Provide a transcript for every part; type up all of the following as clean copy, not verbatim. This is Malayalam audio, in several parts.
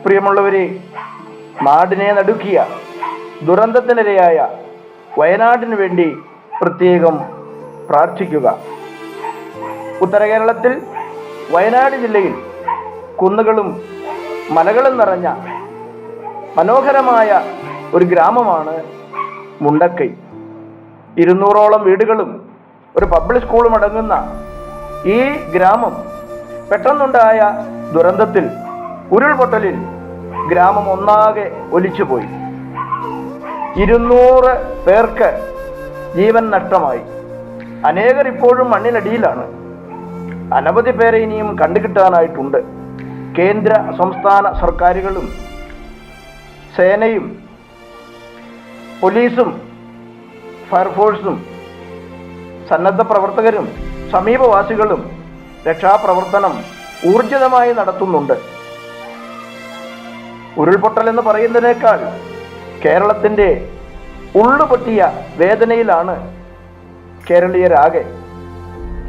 പ്രിയമുള്ളവരെ, നാടിനെ നടുക്കിയ ദുരന്തത്തിനിരയായ വയനാടിനു വേണ്ടി പ്രത്യേകം പ്രാർത്ഥിക്കുക. ഉത്തര കേരളത്തിൽ വയനാട് ജില്ലയിൽ കുന്നുകളും മലകളും നിറഞ്ഞ മനോഹരമായ ഒരു ഗ്രാമമാണ് മുണ്ടക്കൈ. 200ഓളം വീടുകളും ഒരു പബ്ലിക് സ്കൂളും അടങ്ങുന്ന ഈ ഗ്രാമം പെട്ടെന്നുണ്ടായ ദുരന്തത്തിൽ, ഉരുൾപൊട്ടലിൽ ഗ്രാമം ഒന്നാകെ ഒലിച്ചുപോയി. 200 പേർക്ക് ജീവൻ നഷ്ടമായി. അനേകർ ഇപ്പോഴും മണ്ണിനടിയിലാണ്. അനവധി പേരെ ഇനിയും കണ്ടുകിട്ടാനായിട്ടുണ്ട്. കേന്ദ്ര സംസ്ഥാന സർക്കാരുകളും സേനയും പോലീസും ഫയർഫോഴ്സും സന്നദ്ധ പ്രവർത്തകരും സമീപവാസികളും രക്ഷാപ്രവർത്തനം ഊർജിതമായി നടത്തുന്നുണ്ട്. ഉരുൾപൊട്ടൽ എന്ന് പറയുന്നതിനേക്കാൾ കേരളത്തിൻ്റെ ഉള്ളുപൊട്ടിയ വേദനയിലാണ് കേരളീയരാകെ.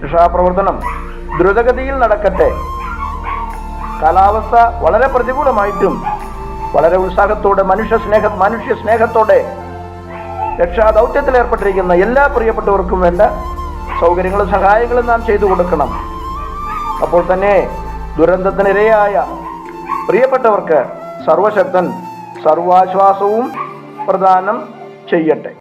രക്ഷാപ്രവർത്തനം ദ്രുതഗതിയിൽ നടക്കട്ടെ. കാലാവസ്ഥ വളരെ പ്രതികൂലമായിട്ടും വളരെ ഉത്സാഹത്തോടെ മനുഷ്യ സ്നേഹത്തോടെ രക്ഷാദൗത്യത്തിൽ ഏർപ്പെട്ടിരിക്കുന്ന എല്ലാ പ്രിയപ്പെട്ടവർക്കും വേണ്ട സൗകര്യങ്ങളും സഹായങ്ങളും നാം ചെയ്തു കൊടുക്കണം. അപ്പോൾ തന്നെ ദുരന്തത്തിനിരയായ പ്രിയപ്പെട്ടവർക്ക് സർവശക്തൻ സർവാശ്വാസവും പ്രദാനം ചെയ്യട്ടെ.